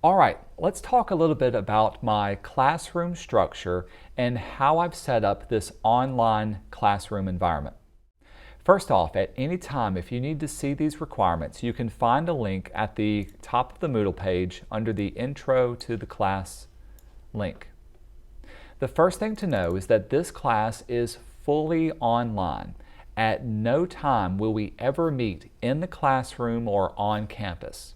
All right, let's talk a little bit about my classroom structure and how I've set up this online classroom environment. First off, at any time, if you need to see these requirements, you can find a link at the top of the Moodle page under the Intro to the Class link. The first thing to know is that this class is fully online. At no time will we ever meet in the classroom or on campus.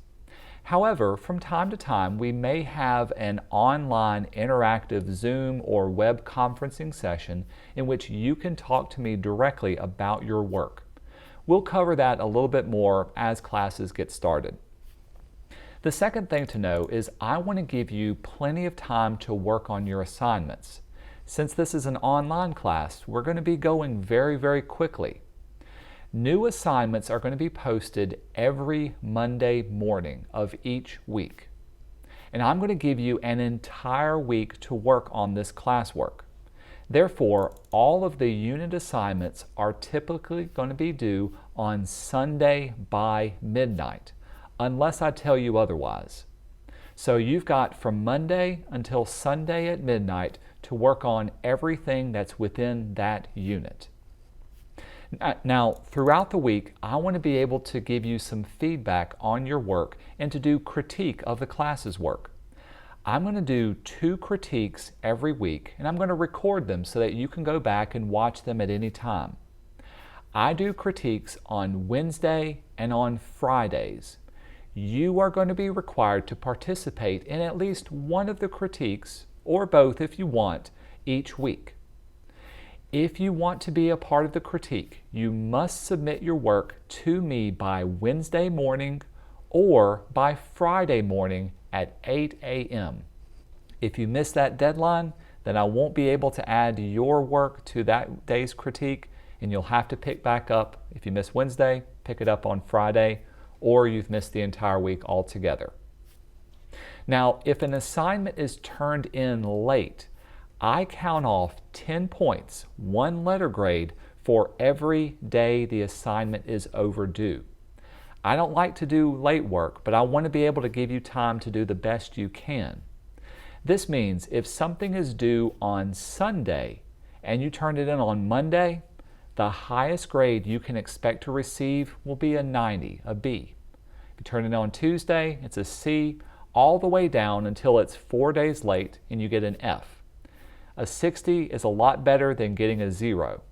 However, from time to time, we may have an online interactive Zoom or web conferencing session in which you can talk to me directly about your work. We'll cover that a little bit more as classes get started. The second thing to know is I want to give you plenty of time to work on your assignments. Since this is an online class, we're going to be going very quickly. New assignments are going to be posted every Monday morning of each week. And I'm going to give you an entire week to work on this classwork. Therefore, all of the unit assignments are typically going to be due on Sunday by midnight, unless I tell you otherwise. So you've got from Monday until Sunday at midnight to work on everything that's within that unit. Now, throughout the week, I want to be able to give you some feedback on your work and to do critique of the class's work. I'm going to do 2 critiques every week, and I'm going to record them so that you can go back and watch them at any time. I do critiques on Wednesday and on Fridays. You are going to be required to participate in at least one of the critiques, or both if you want, each week. If you want to be a part of the critique, you must submit your work to me by Wednesday morning or by Friday morning at 8 a.m. If you miss that deadline, then I won't be able to add your work to that day's critique, and you'll have to pick back up. If you miss Wednesday, pick it up on Friday, or you've missed the entire week altogether. Now, if an assignment is turned in late, I count off 10 points, 1 letter grade, for every day the assignment is overdue. I don't like to do late work, but I want to be able to give you time to do the best you can. This means if something is due on Sunday and you turn it in on Monday, the highest grade you can expect to receive will be a 90, a B. If you turn it in on Tuesday, it's a C, all the way down until it's 4 days late and you get an F. A 60 is a lot better than getting a 0.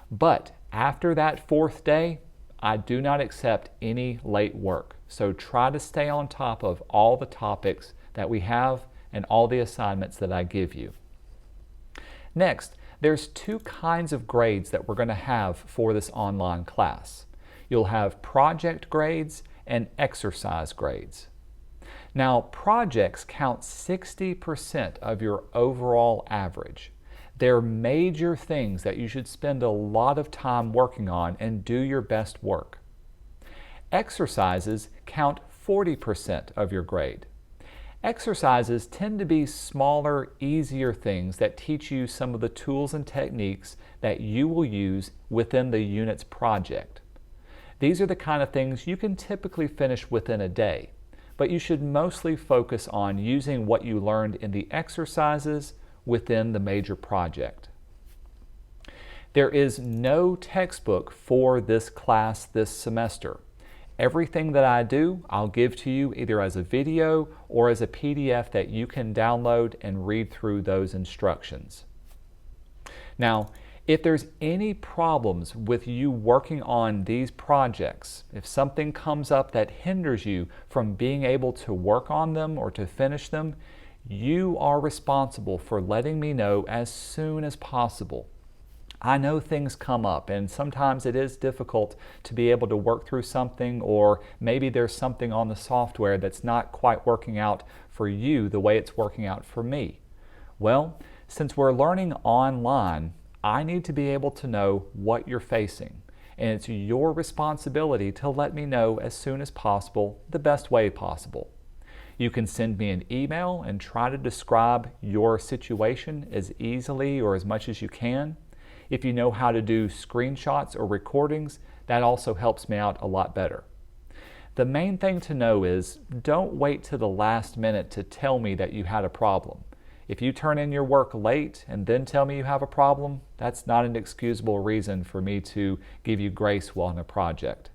But after that 4th day, I do not accept any late work. So try to stay on top of all the topics that we have and all the assignments that I give you. Next, there's 2 kinds of grades that we're going to have for this online class. You'll have project grades and exercise grades. Now, projects count 60% of your overall average. They're major things that you should spend a lot of time working on and do your best work. Exercises count 40% of your grade. Exercises tend to be smaller, easier things that teach you some of the tools and techniques that you will use within the unit's project. These are the kind of things you can typically finish within a day, but you should mostly focus on using what you learned in the exercises within the major project. There is no textbook for this class this semester. Everything that I do, I'll give to you either as a video or as a PDF that you can download and read through those instructions. Now, if there's any problems with you working on these projects, if something comes up that hinders you from being able to work on them or to finish them, you are responsible for letting me know as soon as possible. I know things come up and sometimes it is difficult to be able to work through something, or maybe there's something on the software that's not quite working out for you the way it's working out for me. Well, since we're learning online, I need to be able to know what you're facing, and it's your responsibility to let me know as soon as possible, the best way possible. You can send me an email and try to describe your situation as easily or as much as you can. If you know how to do screenshots or recordings, that also helps me out a lot better. The main thing to know is don't wait to the last minute to tell me that you had a problem. If you turn in your work late and then tell me you have a problem, that's not an excusable reason for me to give you grace on a project.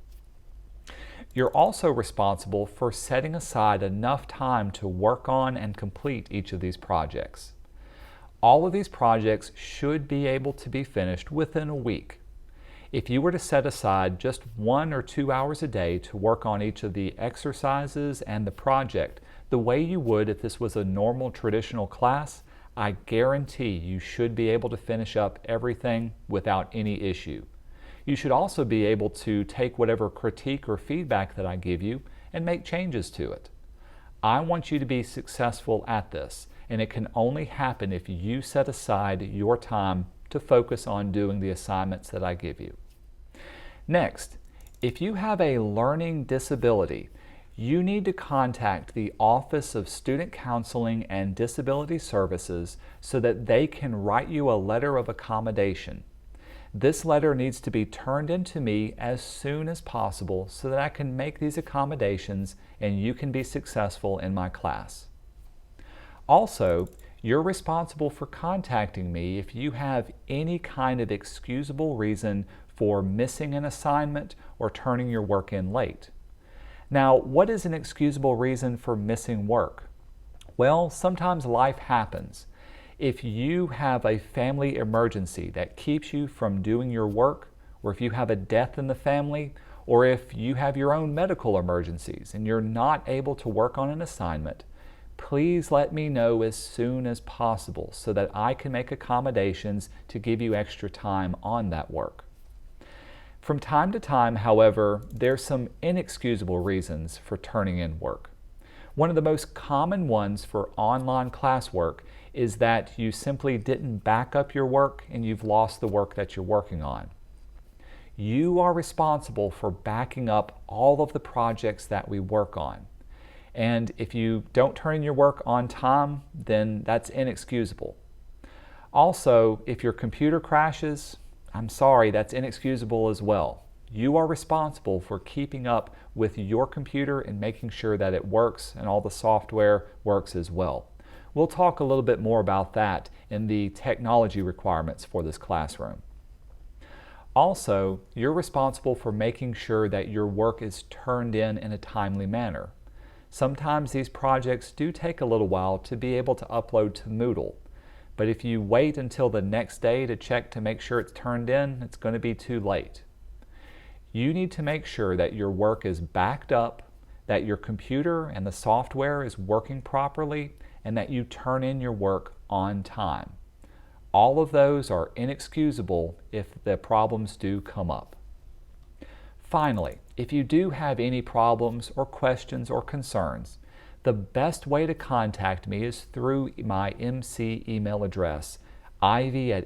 You're also responsible for setting aside enough time to work on and complete each of these projects. All of these projects should be able to be finished within a week. If you were to set aside just 1 or 2 hours a day to work on each of the exercises and the project, the way you would if this was a normal traditional class, I guarantee you should be able to finish up everything without any issue. You should also be able to take whatever critique or feedback that I give you and make changes to it. I want you to be successful at this, and it can only happen if you set aside your time to focus on doing the assignments that I give you. Next, if you have a learning disability, you need to contact the Office of Student Counseling and Disability Services so that they can write you a letter of accommodation. This letter needs to be turned in to me as soon as possible so that I can make these accommodations and you can be successful in my class. Also, you're responsible for contacting me if you have any kind of excusable reason for missing an assignment or turning your work in late. Now, what is an excusable reason for missing work? Well, sometimes life happens. If you have a family emergency that keeps you from doing your work, or if you have a death in the family, or if you have your own medical emergencies and you're not able to work on an assignment, please let me know as soon as possible so that I can make accommodations to give you extra time on that work. From time to time, however, there's some inexcusable reasons for turning in work. One of the most common ones for online classwork is that you simply didn't back up your work and you've lost the work that you're working on. You are responsible for backing up all of the projects that we work on. And if you don't turn in your work on time, then that's inexcusable. Also, if your computer crashes, I'm sorry, that's inexcusable as well. You are responsible for keeping up with your computer and making sure that it works and all the software works as well. We'll talk a little bit more about that in the technology requirements for this classroom. Also, you're responsible for making sure that your work is turned in a timely manner. Sometimes these projects do take a little while to be able to upload to Moodle. But if you wait until the next day to check to make sure it's turned in, it's going to be too late. You need to make sure that your work is backed up, that your computer and the software is working properly, and that you turn in your work on time. All of those are inexcusable if the problems do come up. Finally, if you do have any problems or questions or concerns, the best way to contact me is through my MC email address, ivy@mc.edu.